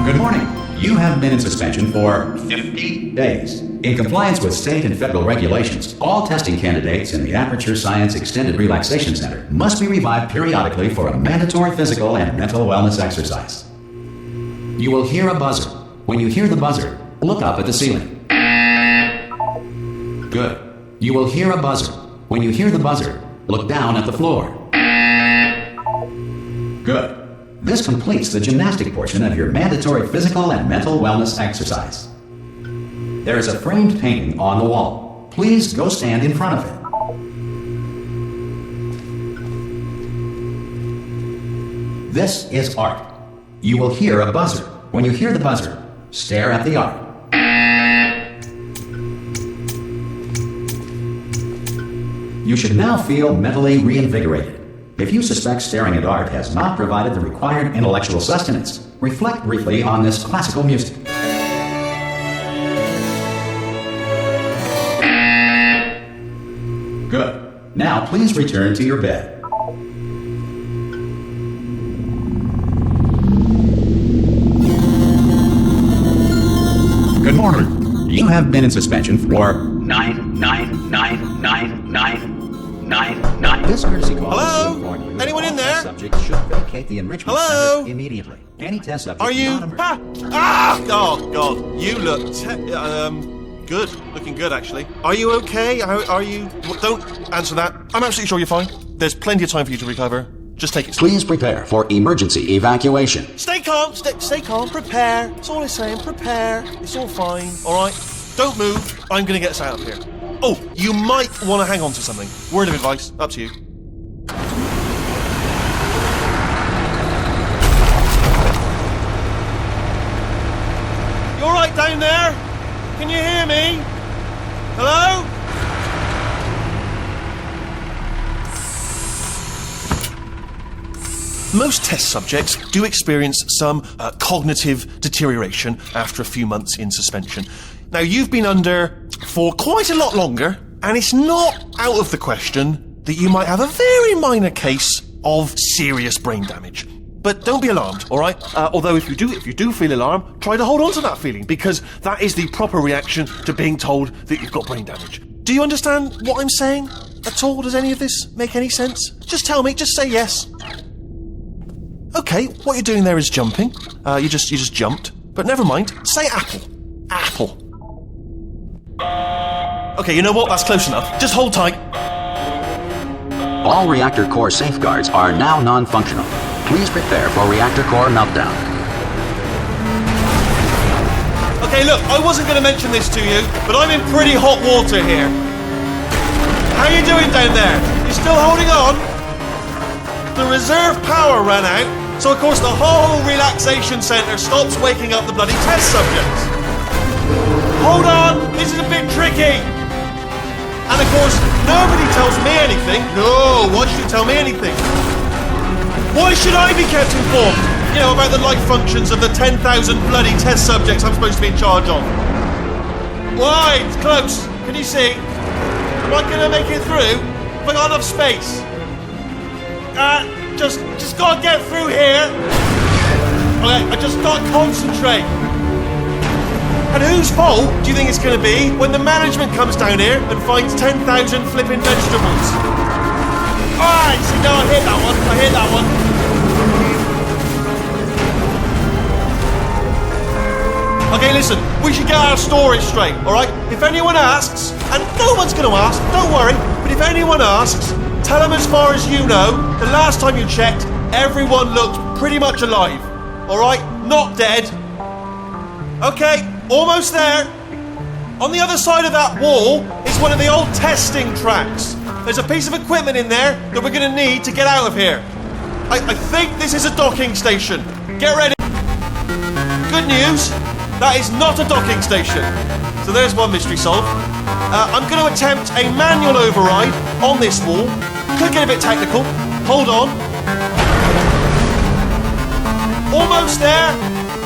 Good morning. You have been in suspension for 50 days. In compliance with state and federal regulations, all testing candidates in the Aperture Science Extended Relaxation Center must be revived periodically for a mandatory physical and mental wellness exercise. You will hear a buzzer. When you hear the buzzer, look up at the ceiling. Good. You will hear a buzzer. When you hear the buzzer, look down at the floor. Good. This completes the gymnastic portion of your mandatory physical and mental wellness exercise. There is a framed painting on the wall. Please go stand in front of it. This is art. You will hear a buzzer. When you hear the buzzer, stare at the art. You should now feel mentally reinvigorated. If you suspect staring at art has not provided the required intellectual sustenance, reflect briefly on this classical music. Good. Now please return to your bed. Good morning. You have been in suspension for 9999999. This courtesy call. Hello? Anyone in there? Subject should vacate the enrichment Hello? center immediately. Any test subject. Are you? Oh God! You look good. Looking good, actually. Are you okay? Are you? Well, don't answer that. I'm absolutely sure you're fine. There's plenty of time for you to recover. Just take it slow. Please prepare for emergency evacuation. Stay calm. Stay calm. Prepare. That's all I'm saying. Prepare. It's all fine. All right. Don't move. I'm gonna get us out of here. Oh, you might want to hang on to something. Word of advice. Up to you. You all right down there? Can you hear me? Hello? Most test subjects do experience some cognitive deterioration after a few months in suspension. Now, you've been under for quite a lot longer, and it's not out of the question that you might have a very minor case of serious brain damage. But don't be alarmed, all right? Although if you do feel alarmed, try to hold on to that feeling, because that is the proper reaction to being told that you've got brain damage. Do you understand what I'm saying at all? Does any of this make any sense? Just tell me, just say yes. Okay, what you're doing there is jumping. You just jumped. But never mind, say apple. Apple. Okay, you know what? That's close enough. Just hold tight. All reactor core safeguards are now non-functional. Please prepare for reactor core meltdown. Okay, look, I wasn't going to mention this to you, but I'm in pretty hot water here. How you doing down there? You still holding on? The reserve power ran out, so of course the whole relaxation centre stops waking up the bloody test subjects. Hold on, this is a bit tricky. And of course, nobody tells me anything. No, why should you tell me anything? Why should I be kept informed? You know, about the life functions of the 10,000 bloody test subjects I'm supposed to be in charge of. Why? It's close. Can you see? Am I going to make it through? Have I got enough space? Just gotta get through here. Okay, I just gotta concentrate. And whose fault do you think it's gonna be when the management comes down here and finds 10,000 flipping vegetables? Alright, see, no, I hit that one. Okay, listen, we should get our stories straight, alright? If anyone asks, and no one's gonna ask, don't worry, but if anyone asks, tell them as far as you know, the last time you checked, everyone looked pretty much alive. All right, not dead. Okay, almost there. On the other side of that wall is one of the old testing tracks. There's a piece of equipment in there that we're going to need to get out of here. I think this is a docking station. Get ready. Good news, that is not a docking station. So there's one mystery solved. I'm going to attempt a manual override on this wall. Could get a bit technical. Hold on. Almost there.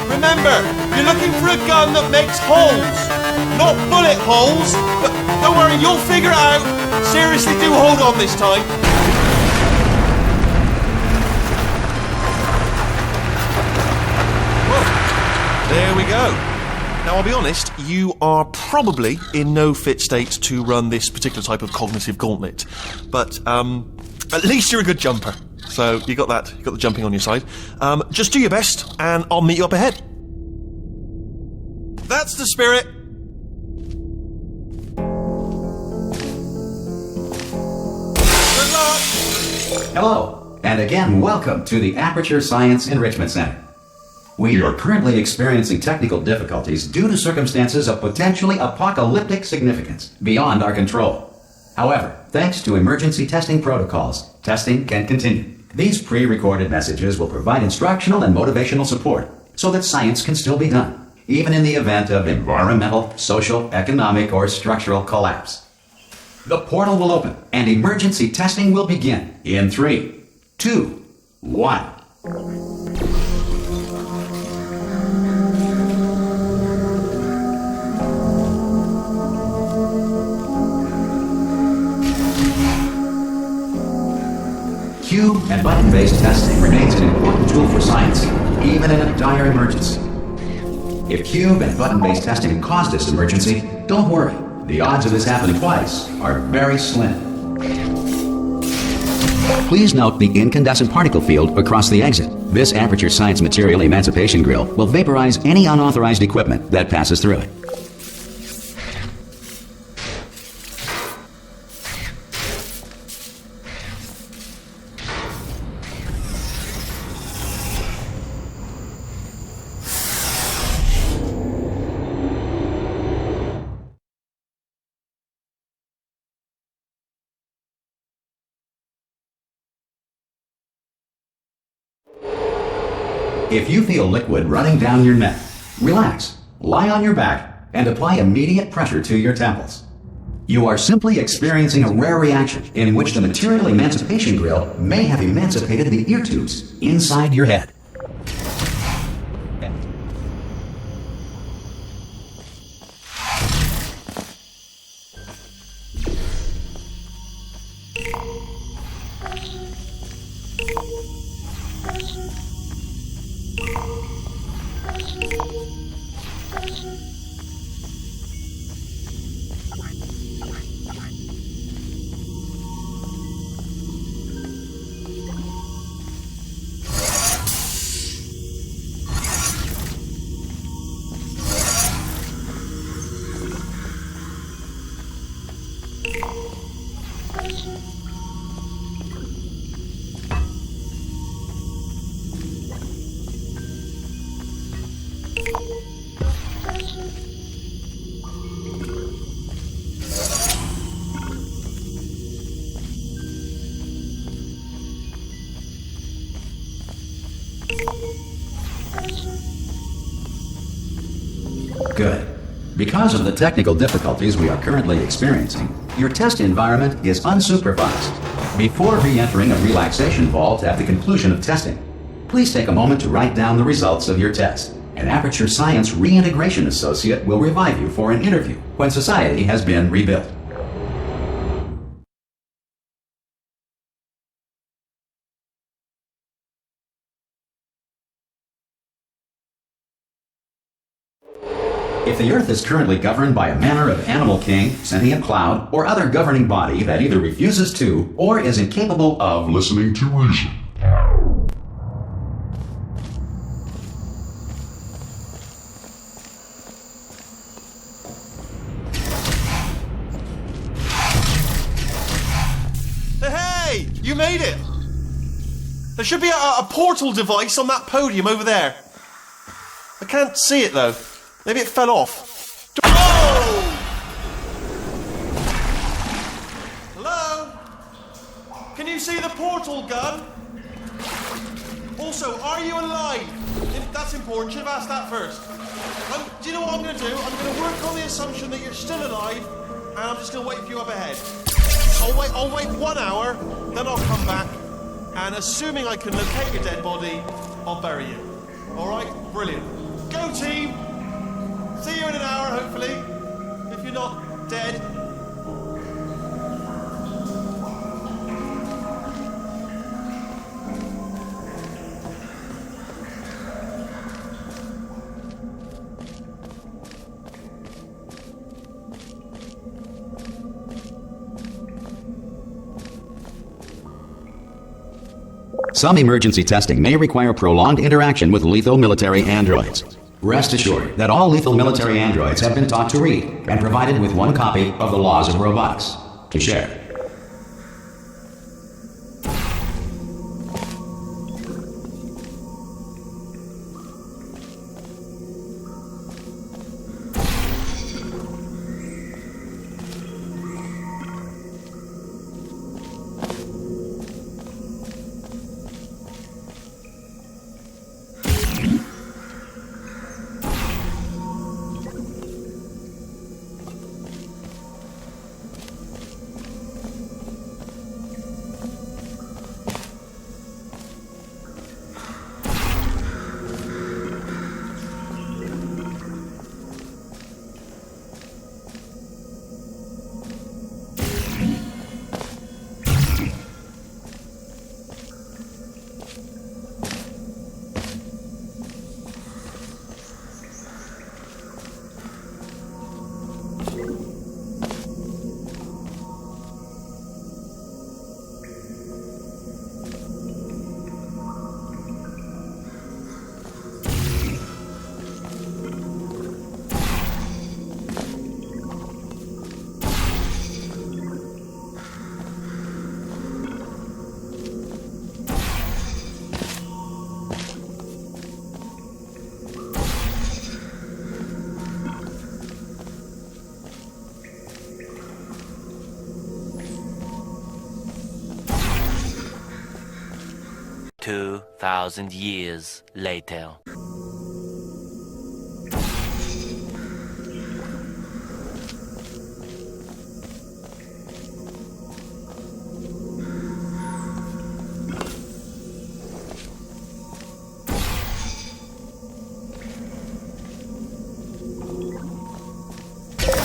Remember, you're looking for a gun that makes holes. Not bullet holes. But don't worry, you'll figure it out. Seriously, do hold on this time. Whoa. There we go. Now, I'll be honest, you are probably in no fit state to run this particular type of cognitive gauntlet. But, at least you're a good jumper. So, you got that. You got the jumping on your side. Just do your best, and I'll meet you up ahead. That's the spirit. Good luck. Hello, and again, welcome to the Aperture Science Enrichment Center. We are currently experiencing technical difficulties due to circumstances of potentially apocalyptic significance beyond our control. However, thanks to emergency testing protocols, testing can continue. These pre-recorded messages will provide instructional and motivational support so that science can still be done, even in the event of environmental, social, economic, or structural collapse. The portal will open and emergency testing will begin in 3, 2, 1. Cube and button-based testing remains an important tool for science, even in a dire emergency. If cube and button-based testing caused this emergency, don't worry. The odds of this happening twice are very slim. Please note the incandescent particle field across the exit. This Aperture Science Material Emancipation Grill will vaporize any unauthorized equipment that passes through it. If you feel liquid running down your neck, relax, lie on your back, and apply immediate pressure to your temples. You are simply experiencing a rare reaction in which the Material Emancipation Grill may have emancipated the ear tubes inside your head. Good. Because of the technical difficulties we are currently experiencing, your test environment is unsupervised. Before re-entering a relaxation vault at the conclusion of testing, please take a moment to write down the results of your test. An Aperture Science Reintegration Associate will revive you for an interview when society has been rebuilt. If the Earth is currently governed by a manner of animal king, sentient cloud, or other governing body that either refuses to or is incapable of listening to reason. Hey! You made it! There should be a portal device on that podium over there. I can't see it though. Maybe it fell off. Oh! Hello? Can you see the portal gun? Also, are you alive? That's important. Should have asked that first. Do you know what I'm going to do? I'm going to work on the assumption that you're still alive, and I'm just going to wait for you up ahead. I'll wait 1 hour, then I'll come back, and assuming I can locate your dead body, I'll bury you. All right? Brilliant. Go team! See you in an hour, hopefully. If you're not dead. Some emergency testing may require prolonged interaction with lethal military androids. Rest assured that all lethal military androids have been taught to read and provided with 1 copy of the Laws of Robotics to share. Thousand years later.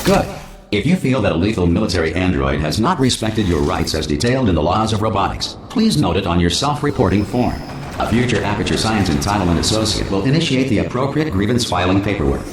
Good. If you feel that a lethal military android has not respected your rights as detailed in the Laws of Robotics, please note it on your self-reporting form. A future Aperture Science Entitlement Associate will initiate the appropriate grievance filing paperwork.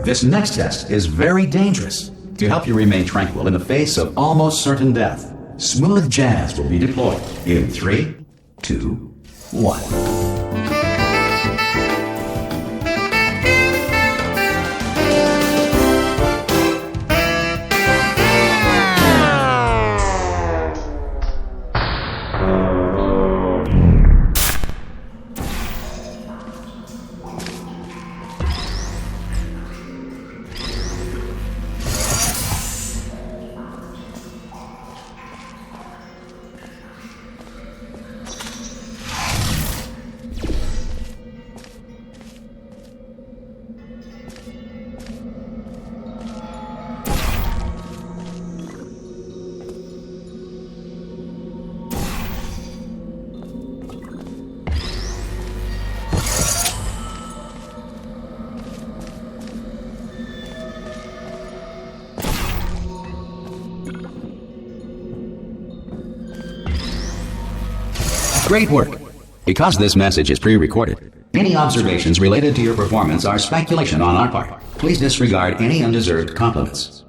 This next test is very dangerous. To help you remain tranquil in the face of almost certain death, smooth jazz will be deployed in 3, 2, 1. Great work! Because this message is pre-recorded, any observations related to your performance are speculation on our part. Please disregard any undeserved compliments.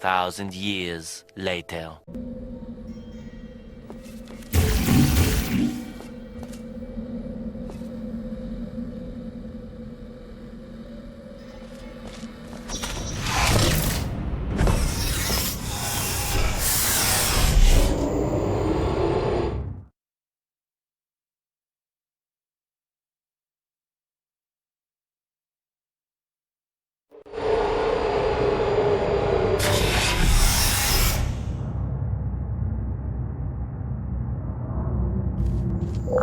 2,000 years later.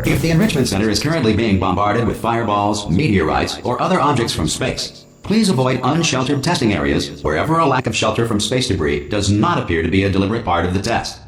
If the Enrichment Center is currently being bombarded with fireballs, meteorites, or other objects from space, please avoid unsheltered testing areas wherever a lack of shelter from space debris does not appear to be a deliberate part of the test.